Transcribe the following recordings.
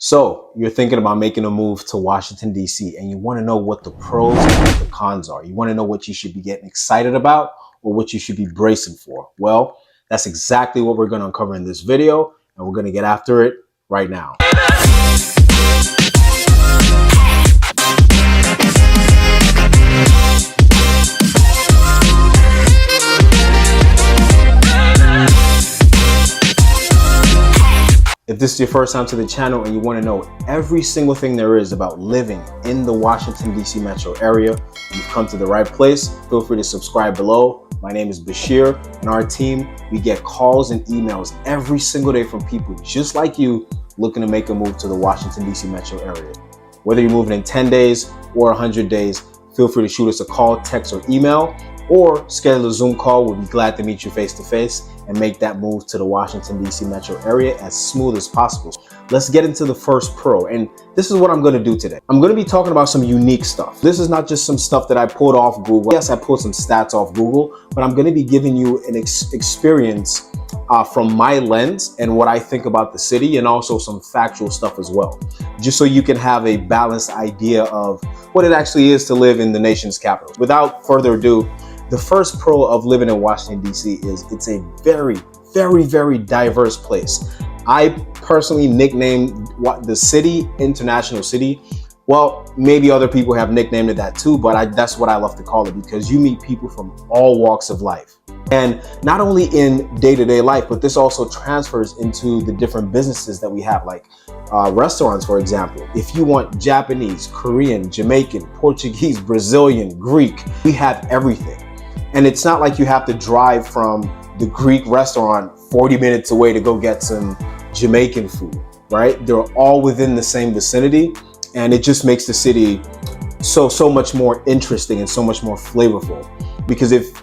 So you're thinking about making a move to Washington, D.C., and you want to know what the pros and what the cons are. You want to know what you should be getting excited about or what you should be bracing for. Well, that's exactly what we're going to uncover in this video, and we're going to get after it right now. If this is your first time to the channel and you want to know every single thing there is about living in the Washington, D.C. metro area, you've come to the right place. Feel free to subscribe below. My name is Bashir, and our team, we get calls and emails every single day from people just like you looking to make a move to the Washington, D.C. metro area. Whether you're moving in 10 days or 100 days, feel free to shoot us a call, text, or email, or schedule a Zoom call. We'll be glad to meet you face to face and make that move to the Washington, D.C. metro area as smooth as possible. Let's get into the first pro, and this is what I'm going to do today. I'm going to be talking about some unique stuff. This is not just some stuff that I pulled off Google. Yes, I pulled some stats off Google, but I'm going to be giving you an experience from my lens and what I think about the city, and also some factual stuff as well, just so you can have a balanced idea of what it actually is to live in the nation's capital. Without further ado, the first pro of living in Washington, D.C. is it's a very, very diverse place. I personally nicknamed the city International City. Well, maybe other people have nicknamed it that too, but that's what I love to call it, because you meet people from all walks of life. And not only in day-to-day life, but this also transfers into the different businesses that we have, like restaurants, for example. If you want Japanese, Korean, Jamaican, Portuguese, Brazilian, Greek, we have everything. And it's not like you have to drive from the Greek restaurant 40 minutes away to go get some Jamaican food, right? They're all within the same vicinity, and it just makes the city so much more interesting and so much more flavorful. Because if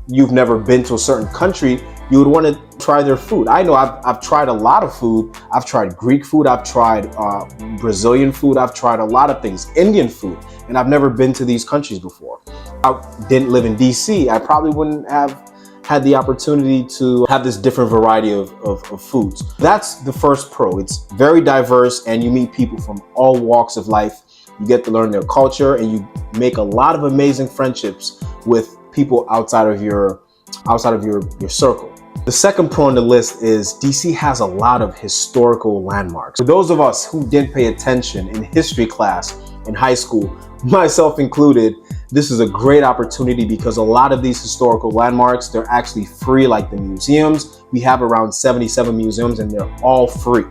you've never been to a certain country, you would want to try their food. I know I've tried a lot of food. I've tried Greek food, I've tried Brazilian food, I've tried a lot of things, Indian food, and I've never been to these countries before. I didn't live in DC, I probably wouldn't have had the opportunity to have this different variety of foods. That's the first pro. It's very diverse, and you meet people from all walks of life. You get to learn their culture, and you make a lot of amazing friendships with people outside of your circle. The second pro on the list is DC has a lot of historical landmarks. For those of us who didn't pay attention in history class in high school, myself included, this is a great opportunity because a lot of these historical landmarks, they're actually free, like the museums. We have around 77 museums, and they're all free,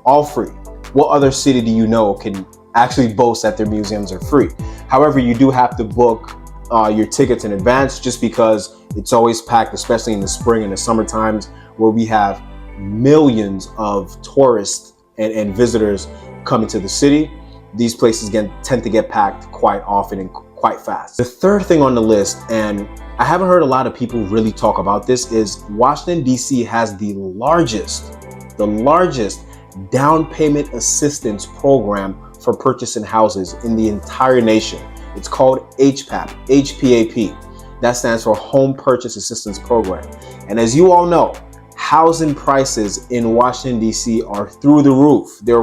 all free. What other city do you know can actually boast that their museums are free? However, you do have to book your tickets in advance, just because it's always packed, especially in the spring and the summer times, where we have millions of tourists and visitors coming to the city. These places tend to get packed quite often and quite fast. The third thing on the list, and I haven't heard a lot of people really talk about this, is Washington, D.C. has the largest down payment assistance program for purchasing houses in the entire nation. It's called HPAP. That stands for Home Purchase Assistance Program. And as you all know, housing prices in Washington, D.C. are through the roof. They're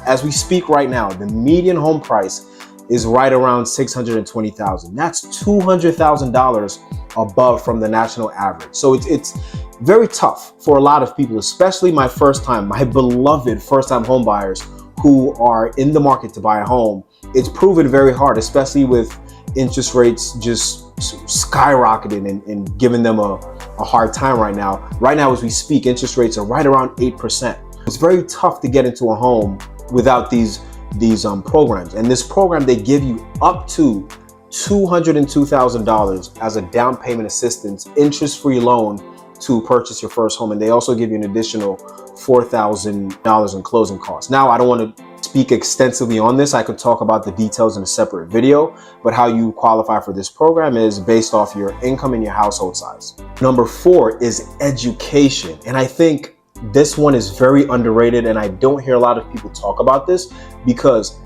as we speak right now, the median home price is right around $620,000. That's $200,000 above from the national average. So it's very tough for a lot of people, especially my beloved first-time home buyers who are in the market to buy a home. It's proven very hard, especially with interest rates just skyrocketing and giving them a hard time right now. Right now, as we speak, interest rates are right around 8%. It's very tough to get into a home without these programs. And this program, they give you up to $202,000 as a down payment assistance, interest-free loan to purchase your first home. And they also give you an additional $4,000 in closing costs. Now, I don't want to speak extensively on this. I could talk about the details in a separate video, but how you qualify for this program is based off your income and your household size. Number 4 is education. And I think this one is very underrated, and I don't hear a lot of people talk about this, because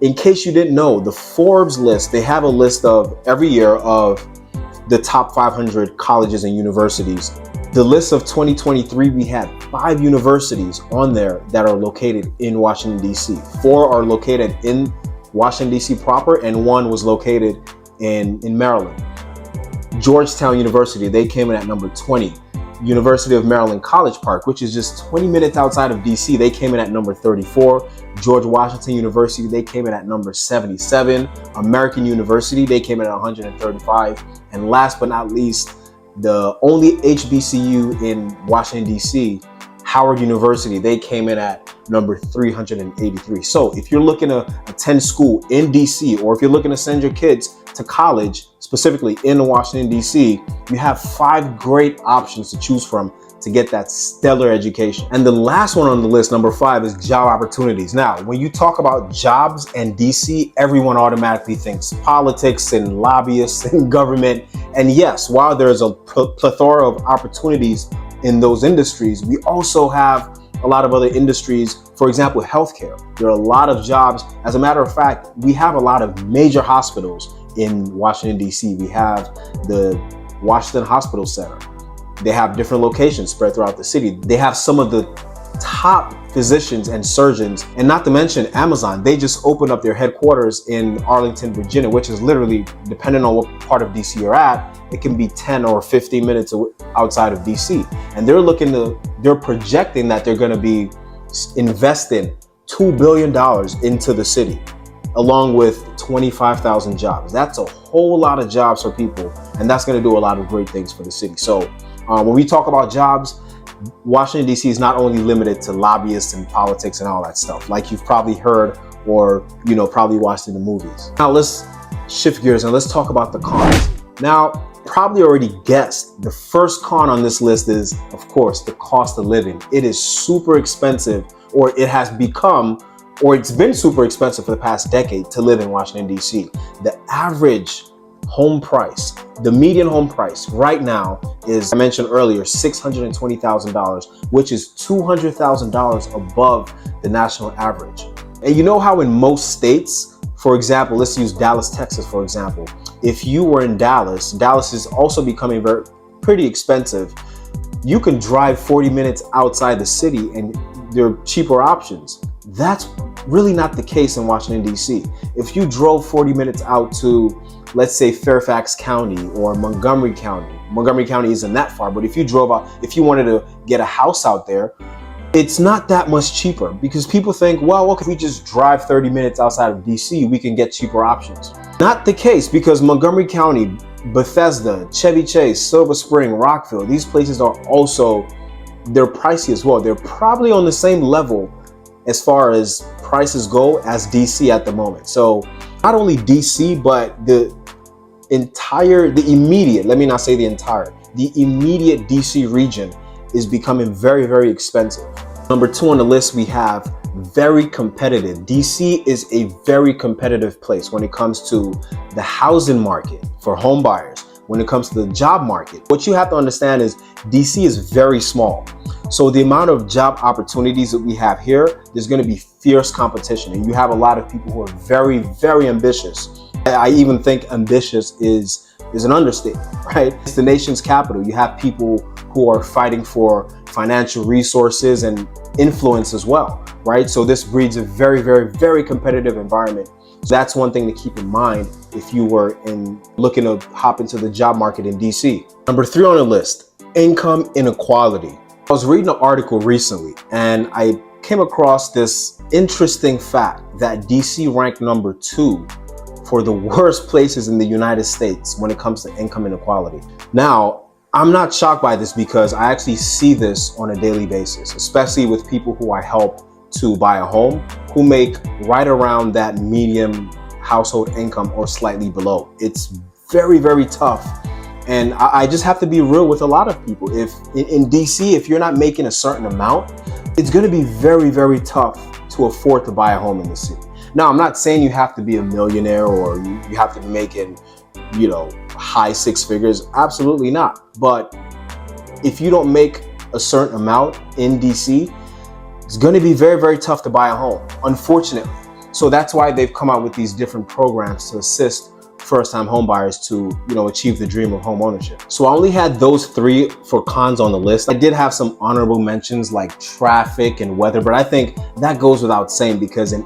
in case you didn't know, the Forbes list, they have a list of every year of the top 500 colleges and universities The list of 2023, we had 5 universities on there that are located in Washington, D.C. 4 are located in Washington, D.C. proper, and 1 was located in Maryland. Georgetown University, they came in at number 20. University of Maryland College Park, which is just 20 minutes outside of DC, they came in at number 34. George Washington University, they came in at number 77. American University, they came in at 135. And last but not least, the only HBCU in Washington, DC, Howard University, they came in at number 383. So if you're looking to attend school in DC, or if you're looking to send your kids to college, specifically in Washington, DC, you have 5 great options to choose from to get that stellar education. And the last one on the list, number 5, is job opportunities. Now, when you talk about jobs and DC, everyone automatically thinks politics and lobbyists and government. And yes, while there's a plethora of opportunities in those industries, we also have a lot of other industries. For example, healthcare. There are a lot of jobs. As a matter of fact, we have a lot of major hospitals in Washington, D.C. We have the Washington Hospital Center. They have different locations spread throughout the city. They have some of the top physicians and surgeons, and not to mention Amazon. They just opened up their headquarters in Arlington, Virginia, which is literally, depending on what part of DC you're at, it can be 10 or 15 minutes outside of DC. And they're projecting that they're going to be investing $2 billion into the city, along with 25,000 jobs. That's a whole lot of jobs for people, and that's going to do a lot of great things for the city. So when we talk about jobs, Washington, D.C. is not only limited to lobbyists and politics and all that stuff, like you've probably heard or, probably watched in the movies. Now let's shift gears and let's talk about the cons. Now, probably already guessed, the first con on this list is, of course, the cost of living. It is super expensive, or it has become, or it's been super expensive for the past decade to live in Washington, D.C. The average home price, the median home price right now is, I mentioned earlier, $620,000, which is $200,000 above the national average. And you know how in most states, for example, let's use Dallas, Texas, for example. If you were in Dallas, Dallas is also becoming pretty expensive. You can drive 40 minutes outside the city and there are cheaper options. That's really not the case in Washington, D.C. If you drove 40 minutes out to, let's say, Fairfax County or Montgomery County isn't that far, but if you drove out, if you wanted to get a house out there, it's not that much cheaper, because people think, well, if we just drive 30 minutes outside of DC, we can get cheaper options. Not the case, because Montgomery County, Bethesda, Chevy Chase, Silver Spring, Rockville, these places are also, they're pricey as well. They're probably on the same level as far as prices go as DC at the moment. So not only DC, but the immediate, let me not say the entire, the immediate DC region is becoming very, very expensive. Number 2 on the list, we have very competitive. DC is a very competitive place when it comes to the housing market for home buyers, when it comes to the job market. What you have to understand is DC is very small. So the amount of job opportunities that we have here, there's going to be fierce competition. And you have a lot of people who are very, very ambitious. I even think ambitious is an understatement, right? It's the nation's capital. You have people who are fighting for financial resources and influence as well, right? So this breeds a very, very, very competitive environment. So that's one thing to keep in mind if you were looking to hop into the job market in DC. Number 3 on the list, income inequality. I was reading an article recently and I came across this interesting fact that DC ranked number 2 for the worst places in the United States when it comes to income inequality. Now, I'm not shocked by this because I actually see this on a daily basis, especially with people who I help to buy a home who make right around that medium household income or slightly below. It's very, very tough. And I just have to be real with a lot of people. If in DC, if you're not making a certain amount, it's going to be very, very tough to afford to buy a home in the city. Now, I'm not saying you have to be a millionaire or you have to be making, high 6 figures. Absolutely not. But if you don't make a certain amount in DC, it's going to be very, very tough to buy a home, unfortunately. So that's why they've come out with these different programs to assist first-time home buyers to, achieve the dream of home ownership. So I only had those 3 for cons on the list. I did have some honorable mentions like traffic and weather, but I think that goes without saying, because in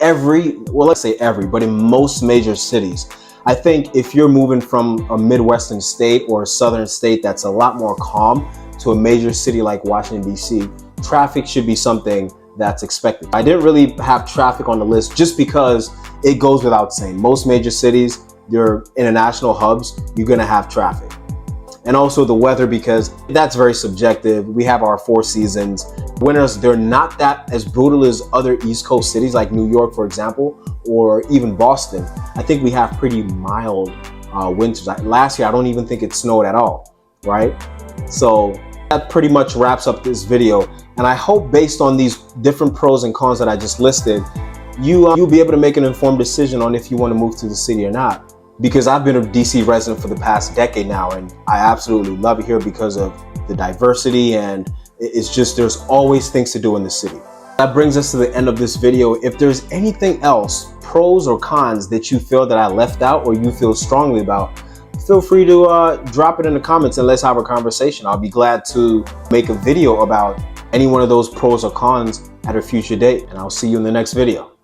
let's say every, but in most major cities, I think if you're moving from a Midwestern state or a Southern state that's a lot more calm to a major city like Washington, D.C., traffic should be something that's expected. I didn't really have traffic on the list just because it goes without saying. Most major cities, your international hubs, you're gonna have traffic. And also the weather, because that's very subjective. We have our 4 seasons. Winters, they're not that as brutal as other East Coast cities like New York, for example, or even Boston. I think we have pretty mild winters. Last year, I don't even think it snowed at all, right? So that pretty much wraps up this video. And I hope, based on these different pros and cons that I just listed, you'll be able to make an informed decision on if you want to move to the city or not. Because I've been a DC resident for the past decade now, and I absolutely love it here because of the diversity, and it's just, there's always things to do in the city. That brings us to the end of this video. If there's anything else, pros or cons, that you feel that I left out or you feel strongly about, feel free to drop it in the comments and let's have a conversation. I'll be glad to make a video about any one of those pros or cons at a future date, and I'll see you in the next video.